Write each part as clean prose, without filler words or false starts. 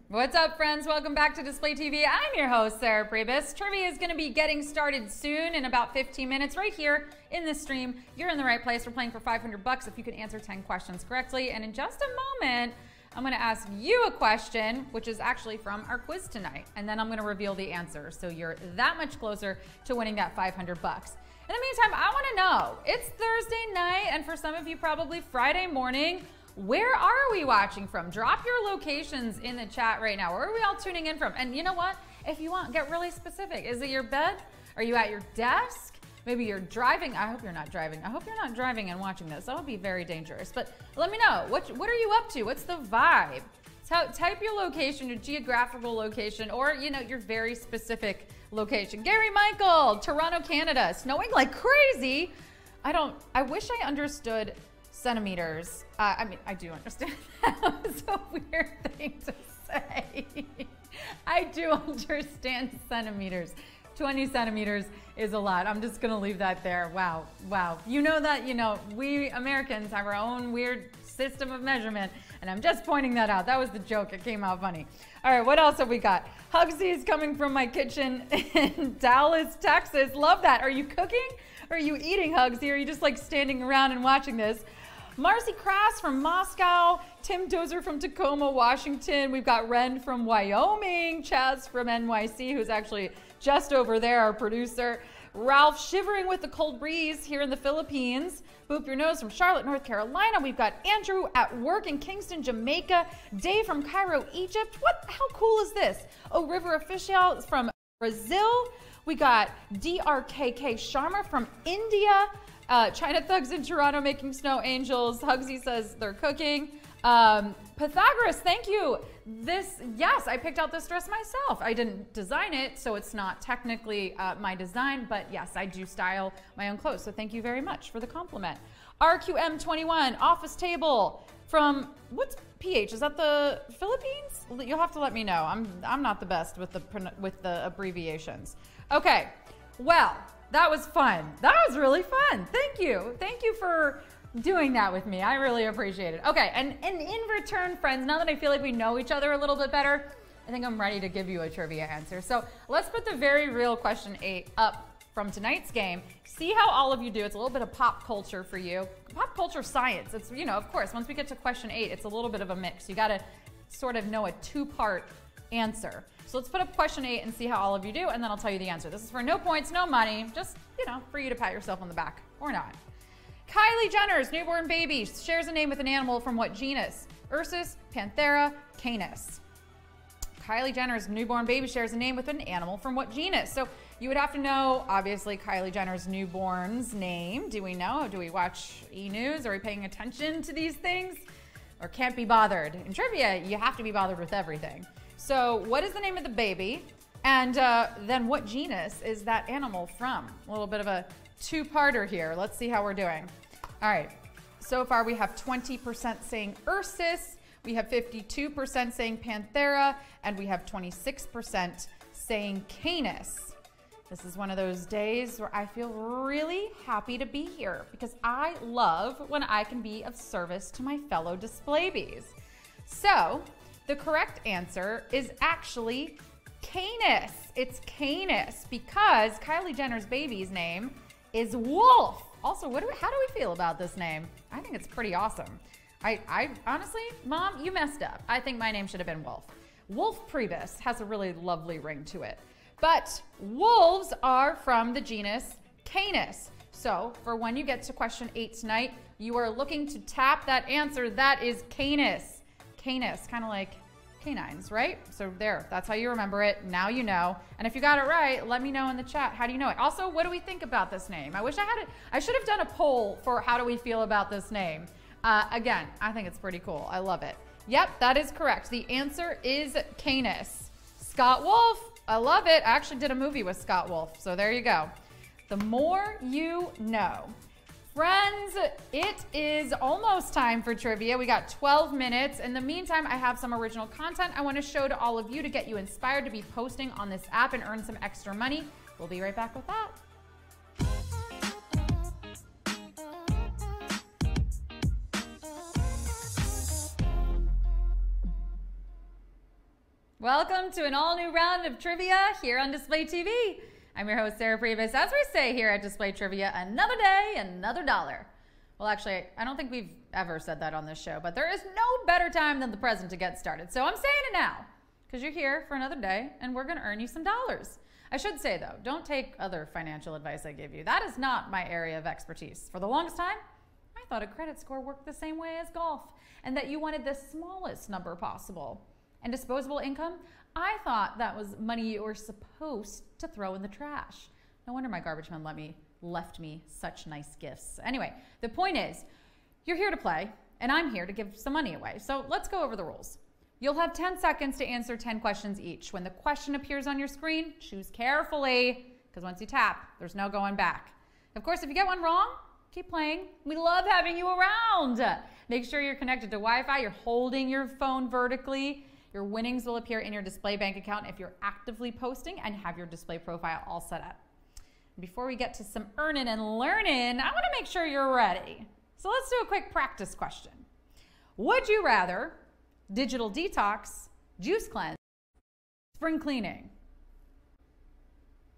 What's up, friends? Welcome back to Display TV. I'm your host, Sarah Pribis. Trivia is going to be getting started soon in about 15 minutes right here in this stream. You're in the right place. We're playing for $500 if you can answer 10 questions correctly. And in just a moment, I'm going to ask you a question, which is actually from our quiz tonight. And then I'm going to reveal the answer. So you're that much closer to winning that $500. In the meantime, I want to know, it's Thursday night, and for some of you, probably Friday morning. Where are we watching from? Drop your locations in the chat right now. Where are we all tuning in from? And you know what? If you want, get really specific. Is it your bed? Are you at your desk? Maybe you're driving. I hope you're not driving. I hope you're not driving and watching this. That would be very dangerous. But let me know. What are you up to? What's the vibe? Type your location, your geographical location, or your very specific location. Gary Michael, Toronto, Canada. Snowing like crazy. I wish I understood centimeters. I mean, I do understand. That was a weird thing to say. I do understand centimeters. 20 centimeters is a lot. I'm just gonna leave that there. Wow, wow. You know that, we Americans have our own weird system of measurement, and I'm just pointing that out. That was the joke. It came out funny. All right, what else have we got? Hugsy is coming from my kitchen in Dallas, Texas. Love that. Are you cooking? Or are you eating, Hugsy? Or are you just like standing around and watching this? Marcy Crass from Moscow, Tim Dozer from Tacoma, Washington. We've got Ren from Wyoming, Chaz from NYC, who's actually just over there, our producer. Ralph shivering with the cold breeze here in the Philippines. Boop Your Nose from Charlotte, North Carolina. We've got Andrew at work in Kingston, Jamaica. Dave from Cairo, Egypt. How cool is this? Oh, River Official from Brazil. We got DRKK Sharma from India. China Thugs in Toronto making snow angels. Hugsy says they're cooking. Pythagoras, thank you. Yes, I picked out this dress myself. I didn't design it, so it's not technically my design, but yes, I do style my own clothes, so thank you very much for the compliment. RQM21, office table from, what's PH? Is that the Philippines? You'll have to let me know. I'm not the best with the abbreviations. Okay, well, that was fun. That was really fun. Thank you. Thank you for doing that with me. I really appreciate it. Okay, and in return, friends, now that I feel like we know each other a little bit better, I think I'm ready to give you a trivia answer. So let's put the very real question 8 up from tonight's game. See how all of you do. It's a little bit of pop culture for you. Pop culture science. It's, of course, once we get to question 8, it's a little bit of a mix. You got to sort of know a 2-part answer. So let's put up question 8 and see how all of you do, and then I'll tell you the answer. This is for no points, no money, just, for you to pat yourself on the back, or not. Kylie Jenner's newborn baby shares a name with an animal from what genus? Ursus, Panthera, Canis. Kylie Jenner's newborn baby shares a name with an animal from what genus? So you would have to know, obviously, Kylie Jenner's newborn's name. Do we know? Do we watch E-News? Are we paying attention to these things? Or can't be bothered? In trivia, you have to be bothered with everything. So what is the name of the baby? And then what genus is that animal from? A little bit of a 2-parter here. Let's see how we're doing. All right. So far we have 20% saying Ursus, we have 52% saying Panthera, and we have 26% saying Canis. This is one of those days where I feel really happy to be here because I love when I can be of service to my fellow display bees. So the correct answer is actually Canis. It's Canis because Kylie Jenner's baby's name is Wolf. Also, how do we feel about this name? I think it's pretty awesome. I honestly, Mom, you messed up. I think my name should have been Wolf. Wolf Pribis has a really lovely ring to it. But wolves are from the genus Canis. So for when you get to question 8 tonight, you are looking to tap that answer. That is Canis. Canis, kind of like canines, right? So there, that's how you remember it. Now you know. And if you got it right, let me know in the chat. How do you know it? Also, what do we think about this name? I wish I had it. I should have done a poll for how do we feel about this name. Again, I think it's pretty cool. I love it. Yep, that is correct. The answer is Canis. Scott Wolf, I love it. I actually did a movie with Scott Wolf, so there you go. The more you know. Friends, it is almost time for trivia. We got 12 minutes. In the meantime, I have some original content I want to show to all of you to get you inspired to be posting on this app and earn some extra money. We'll be right back with that. Welcome to an all-new round of trivia here on Display TV. I'm your host, Sarah Pribis. As we say here at Display Trivia, another day, another dollar. Well, actually, I don't think we've ever said that on this show, but there is no better time than the present to get started. So I'm saying it now, because you're here for another day, and we're going to earn you some dollars. I should say, though, don't take other financial advice I give you. That is not my area of expertise. For the longest time, I thought a credit score worked the same way as golf, and that you wanted the smallest number possible. And disposable income, I thought that was money you were supposed to throw in the trash. No wonder my garbage man left me such nice gifts. Anyway, the point is, you're here to play, and I'm here to give some money away. So let's go over the rules. You'll have 10 seconds to answer 10 questions each. When the question appears on your screen, choose carefully, because once you tap, there's no going back. Of course, if you get one wrong, keep playing. We love having you around. Make sure you're connected to Wi-Fi, you're holding your phone vertically. Your winnings will appear in your display bank account if you're actively posting and have your display profile all set up. Before we get to some earning and learning, I want to make sure you're ready. So let's do a quick practice question. Would you rather digital detox, juice cleanse, spring cleaning?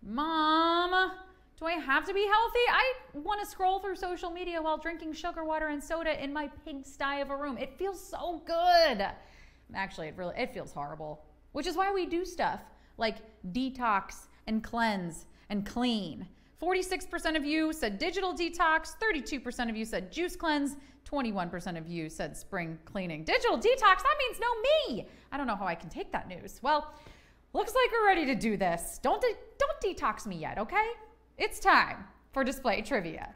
Mom, do I have to be healthy? I want to scroll through social media while drinking sugar water and soda in my pigsty of a room. It feels so good. Actually, it feels horrible, which is why we do stuff like detox and cleanse and clean. 46% of you said digital detox, 32% of you said juice cleanse, 21% of you said spring cleaning. Digital detox, that means no me. I don't know how I can take that news. Well, looks like we're ready to do this. Don't detox me yet, okay? It's time for display trivia.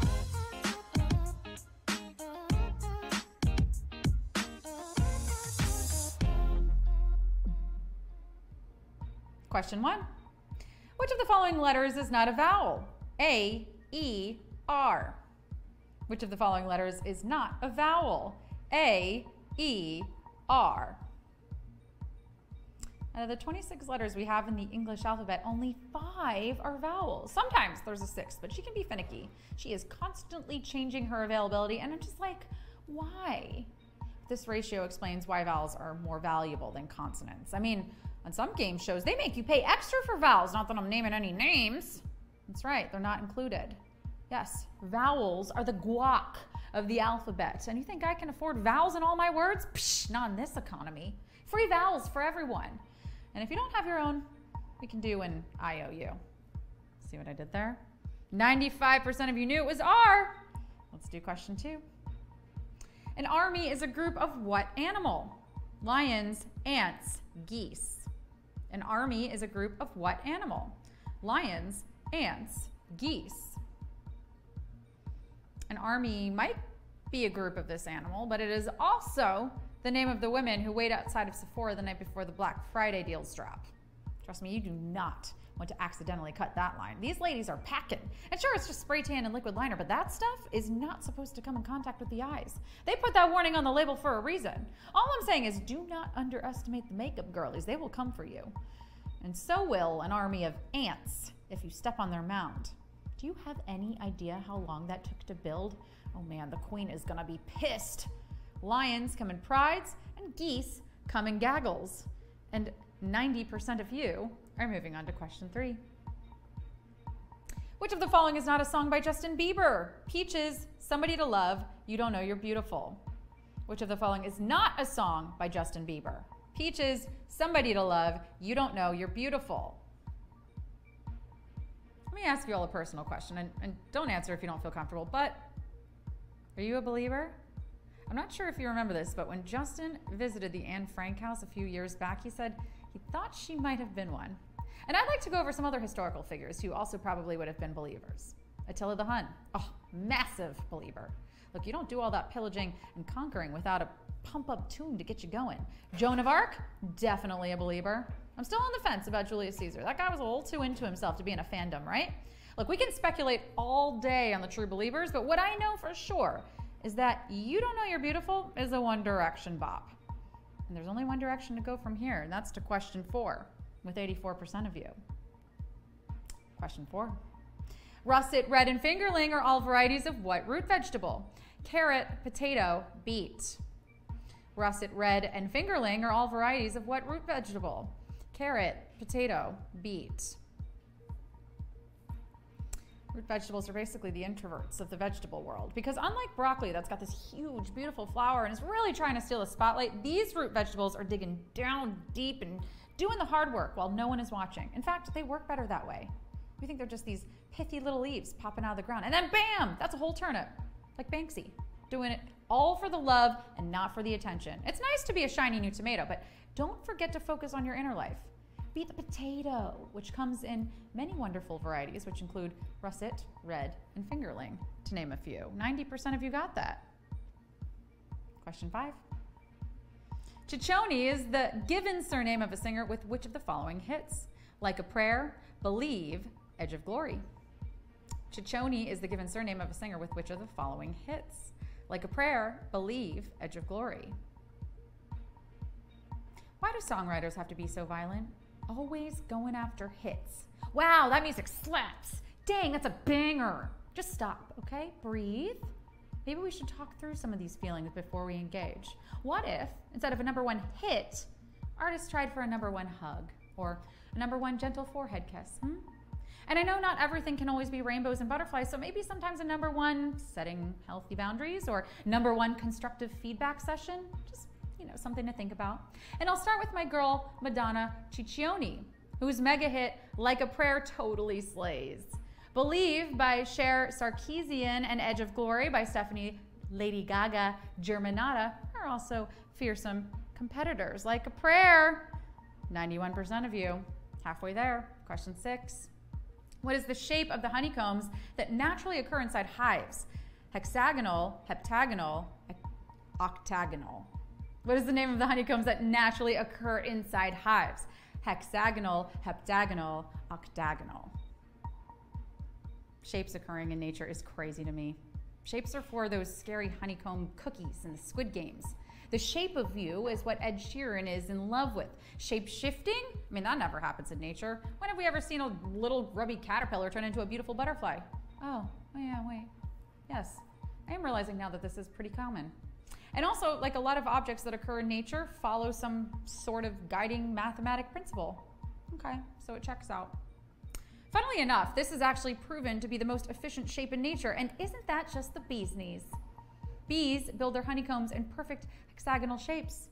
Question 1. Which of the following letters is not a vowel? A, E, R. Which of the following letters is not a vowel? A, E, R. Out of the 26 letters we have in the English alphabet, only 5 are vowels. Sometimes there's a 6th, but she can be finicky. She is constantly changing her availability, and I'm just like, why? This ratio explains why vowels are more valuable than consonants. I mean, on some game shows, they make you pay extra for vowels. Not that I'm naming any names. That's right, they're not included. Yes, vowels are the guac of the alphabet. And you think I can afford vowels in all my words? Psh, not in this economy. Free vowels for everyone. And if you don't have your own, we can do an IOU. See what I did there? 95% of you knew it was R. Let's do question 2. An army is a group of what animal? Lions, ants, geese. An army is a group of what animal? Lions, ants, geese. An army might be a group of this animal, but it is also the name of the women who wait outside of Sephora the night before the Black Friday deals drop. Trust me, you do not want to accidentally cut that line. These ladies are packing. And sure, it's just spray tan and liquid liner, but that stuff is not supposed to come in contact with the eyes. They put that warning on the label for a reason. All I'm saying is do not underestimate the makeup girlies. They will come for you. And so will an army of ants if you step on their mound. Do you have any idea how long that took to build? Oh man, the queen is gonna be pissed. Lions come in prides and geese come in gaggles. And 90% of you are moving on to question 3. Which of the following is not a song by Justin Bieber? Peaches, Somebody to Love, You Don't Know You're Beautiful. Which of the following is not a song by Justin Bieber? Peaches, Somebody to Love, You Don't Know You're Beautiful. Let me ask you all a personal question, and don't answer if you don't feel comfortable, but are you a believer? I'm not sure if you remember this, but when Justin visited the Anne Frank house a few years back, he said he thought she might have been one. And I'd like to go over some other historical figures who also probably would have been believers. Attila the Hun, oh, massive believer. Look, you don't do all that pillaging and conquering without a pump-up tune to get you going. Joan of Arc, definitely a believer. I'm still on the fence about Julius Caesar. That guy was a little too into himself to be in a fandom, right? Look, we can speculate all day on the true believers, but what I know for sure is that You Don't Know You're Beautiful is a One Direction bop. And there's only one direction to go from here, and that's to question 4, with 84% of you. Question 4. Russet, red, and fingerling are all varieties of what root vegetable? Carrot, potato, beet. Russet, red, and fingerling are all varieties of what root vegetable? carrot, potato, beet. Root vegetables are basically the introverts of the vegetable world because unlike broccoli that's got this huge, beautiful flower and is really trying to steal the spotlight, these root vegetables are digging down deep and doing the hard work while no one is watching. In fact, they work better that way. We think they're just these pithy little leaves popping out of the ground. And then bam, that's a whole turnip, like Banksy, doing it all for the love and not for the attention. It's nice to be a shiny new tomato, but don't forget to focus on your inner life. Be the potato, which comes in many wonderful varieties, which include russet, red, and fingerling, to name a few. 90% of you got that. Question 5. Ciccone is the given surname of a singer with which of the following hits? Like a Prayer, Believe, Edge of Glory. Ciccone is the given surname of a singer with which of the following hits? Like a Prayer, Believe, Edge of Glory. Why do songwriters have to be so violent? Always going after hits. Wow, that music slaps. Dang, that's a banger. Just stop, okay? Breathe. Maybe we should talk through some of these feelings before we engage. What if, instead of a #1 hit, artists tried for a #1 hug or a #1 gentle forehead kiss? And I know not everything can always be rainbows and butterflies, so maybe sometimes a #1 setting healthy boundaries or #1 constructive feedback session. Just something to think about. And I'll start with my girl, Madonna Ciccione, whose mega hit, Like a Prayer, totally slays. Believe by Cher Sarkeesian and Edge of Glory by Stephanie Lady Gaga Germanata are also fearsome competitors. Like a Prayer, 91% of you, halfway there. Question 6. What is the shape of the honeycombs that naturally occur inside hives? Hexagonal, heptagonal, octagonal. What is the name of the honeycombs that naturally occur inside hives? Hexagonal, heptagonal, octagonal. Shapes occurring in nature is crazy to me. Shapes are for those scary honeycomb cookies in the Squid Games. The shape of you is what Ed Sheeran is in love with. Shape shifting? I mean, that never happens in nature. When have we ever seen a little grubby caterpillar turn into a beautiful butterfly? Oh yeah, wait. Yes, I am realizing now that this is pretty common. And also, like a lot of objects that occur in nature, follow some sort of guiding mathematic principle. Okay, so it checks out. Funnily enough, this is actually proven to be the most efficient shape in nature, and isn't that just the bee's knees? Bees build their honeycombs in perfect hexagonal shapes.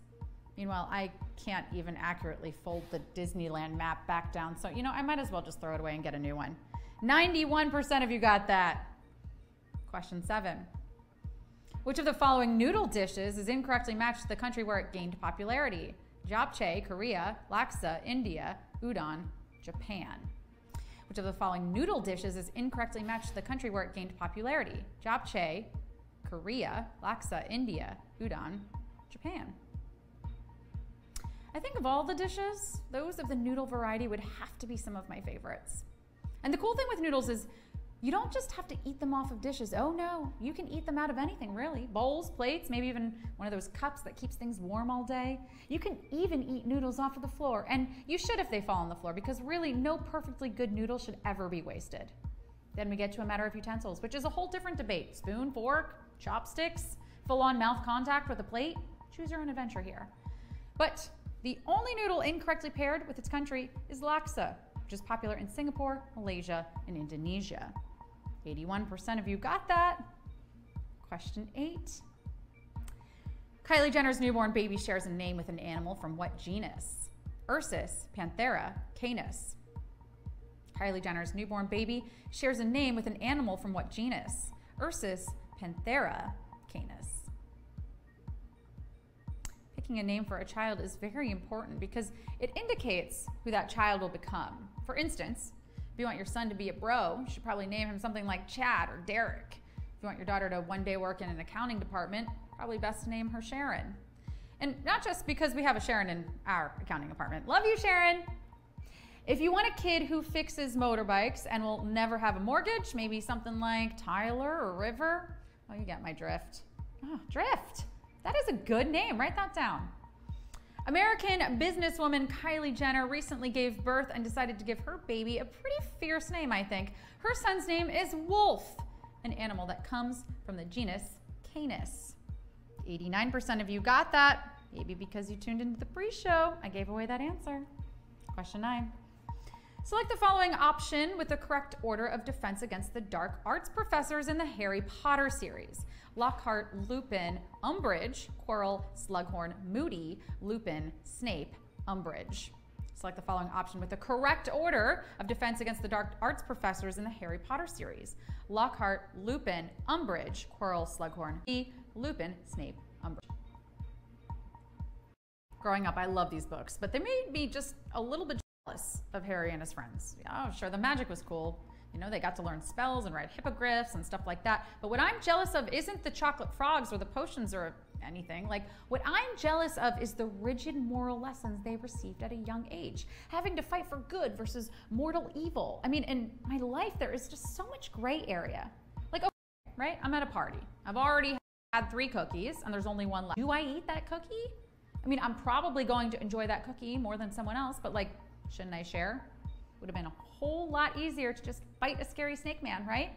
Meanwhile, I can't even accurately fold the Disneyland map back down, so I might as well just throw it away and get a new one. 91% of you got that. Question 7. Which of the following noodle dishes is incorrectly matched to the country where it gained popularity? Japchae, Korea, laksa, India, udon, Japan. Which of the following noodle dishes is incorrectly matched to the country where it gained popularity? Japchae, Korea, laksa, India, udon, Japan. I think of all the dishes, those of the noodle variety would have to be some of my favorites. And the cool thing with noodles is you don't just have to eat them off of dishes. Oh no, you can eat them out of anything really. Bowls, plates, maybe even one of those cups that keeps things warm all day. You can even eat noodles off of the floor, and you should if they fall on the floor, because really no perfectly good noodle should ever be wasted. Then we get to a matter of utensils, which is a whole different debate. Spoon, fork, chopsticks, full-on mouth contact with a plate. Choose your own adventure here. But the only noodle incorrectly paired with its country is laksa, which is popular in Singapore, Malaysia, and Indonesia. 81% of you got that. Question 8. Kylie Jenner's newborn baby shares a name with an animal from what genus? Ursus, Panthera, Canis. Kylie Jenner's newborn baby shares a name with an animal from what genus? Ursus, Panthera, Canis. Picking a name for a child is very important because it indicates who that child will become. For instance, if you want your son to be a bro, you should probably name him something like Chad or Derek. If you want your daughter to one day work in an accounting department, probably best to name her Sharon. And not just because we have a Sharon in our accounting department. Love you, Sharon. If you want a kid who fixes motorbikes and will never have a mortgage, maybe something like Tyler or River. Oh, you get my drift. Oh, Drift. That is a good name. Write that down. American businesswoman Kylie Jenner recently gave birth and decided to give her baby a pretty fierce name, I think. Her son's name is Wolf, an animal that comes from the genus Canis. 89% of you got that. Maybe because you tuned into the pre-show, I gave away that answer. Question 9. Select the following option with the correct order of defense against the dark arts professors in the Harry Potter series. Lockhart, Lupin, Umbridge, Quirrell, Slughorn, Moody, Lupin, Snape, Umbridge. Select the following option with the correct order of defense against the dark arts professors in the Harry Potter series. Lockhart, Lupin, Umbridge, Quirrell, Slughorn, Lupin, Snape, Umbridge. Growing up, I love these books, but they made me just a little bit jealous of Harry and his friends. Oh, sure, the magic was cool. You know, they got to learn spells and write hippogriffs and stuff like that. But what I'm jealous of isn't the chocolate frogs or the potions or anything. Like, what I'm jealous of is the rigid moral lessons they received at a young age. Having to fight for good versus mortal evil. I mean, in my life, there is just so much gray area. Like, okay, right? I'm at a party. I've already had 3 cookies and there's only 1 left. Do I eat that cookie? I mean, I'm probably going to enjoy that cookie more than someone else, but like, shouldn't I share? Would have been a whole lot easier to just fight a scary snake man, right?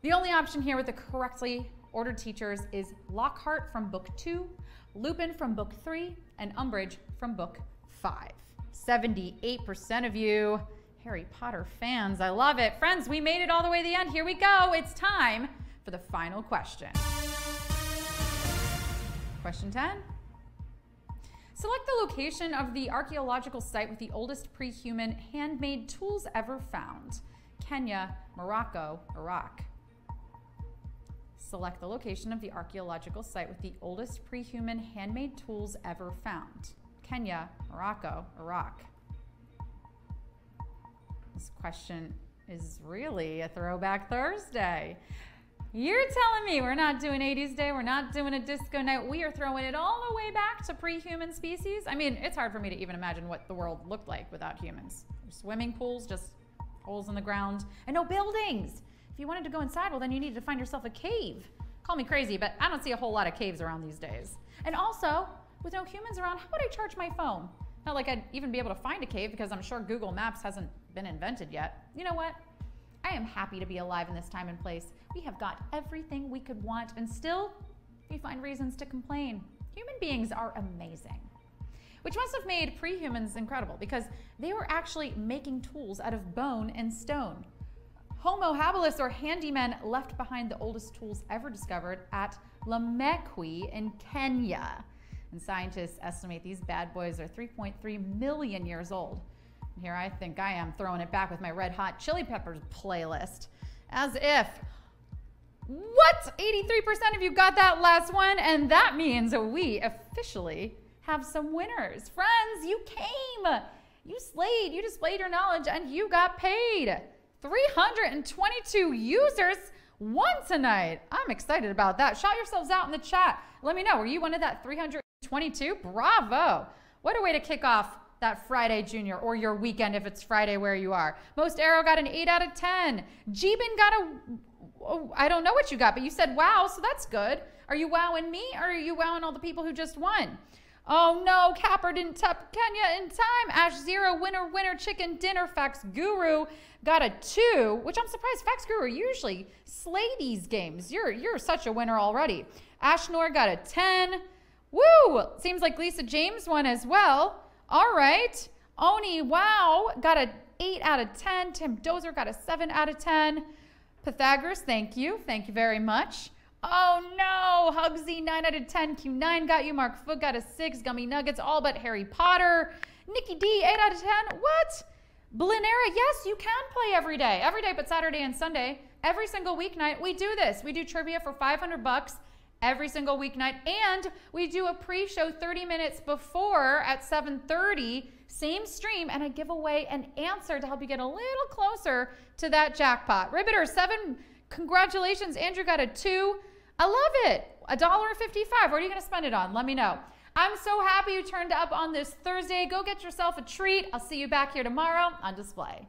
The only option here with the correctly ordered teachers is Lockhart from book 2, Lupin from book 3, and Umbridge from book 5. 78% of you Harry Potter fans. I love it. Friends, we made it all the way to the end. Here we go. It's time for the final question. Question 10. Select the location of the archaeological site with the oldest pre-human handmade tools ever found. Kenya, Morocco, Iraq. Select the location of the archaeological site with the oldest pre-human handmade tools ever found. Kenya, Morocco, Iraq. This question is really a throwback Thursday. You're telling me we're not doing 80s Day, we're not doing a disco night, we are throwing it all the way back to pre-human species? I mean, it's hard for me to even imagine what the world looked like without humans. Swimming pools, just holes in the ground, and no buildings. If you wanted to go inside, well, then you needed to find yourself a cave. Call me crazy, but I don't see a whole lot of caves around these days. And also, with no humans around, how would I charge my phone? Not like I'd even be able to find a cave because I'm sure Google Maps hasn't been invented yet. You know what? I am happy to be alive in this time and place. We have got everything we could want, and still, we find reasons to complain. Human beings are amazing. Which must have made pre-humans incredible, because they were actually making tools out of bone and stone. Homo habilis, or handymen, left behind the oldest tools ever discovered at Lamekwi in Kenya. And scientists estimate these bad boys are 3.3 million years old. And here I think I am throwing it back with my Red Hot Chili Peppers playlist. As if, what? 83% of you got that last one, and that means we officially have some winners. Friends, you came, you slayed, you displayed your knowledge, and you got paid. 322 users won tonight. I'm excited about that. Shout yourselves out in the chat. Let me know, were you one of that 322? Bravo. What a way to kick off that Friday, Junior, or your weekend if it's Friday where you are. Most Arrow got an 8 out of 10. Jeebin got a, oh, I don't know what you got, but you said wow, so that's good. Are you wowing me, or are you wowing all the people who just won? Oh no, Capper didn't tap Kenya in time. Ash 0, winner, winner, chicken dinner. Fax Guru got a 2, which I'm surprised. Fax Guru usually slay these games. You're such a winner already. Ashnor got a 10. Woo! Seems like Lisa James won as well. All right. Oni, wow, got a 8 out of 10. Tim Dozer got a 7 out of 10. Pythagoras, thank you. Thank you very much. Oh no, Hugsy, 9 out of 10. Q9 got you. Mark Foot got a 6. Gummy Nuggets, all but Harry Potter. Nikki D, 8 out of 10. What? Blinera, yes, you can play every day. Every day but Saturday and Sunday. Every single weeknight, we do this. We do trivia for 500 bucks every single weeknight. And we do a pre-show 30 minutes before at 7:30. Same stream, and I give away an answer to help you get a little closer to that jackpot. Ribbitter, 7. Congratulations. Andrew got a 2. I love it. $1.55. What are you going to spend it on? Let me know. I'm so happy you turned up on this Thursday. Go get yourself a treat. I'll see you back here tomorrow on display.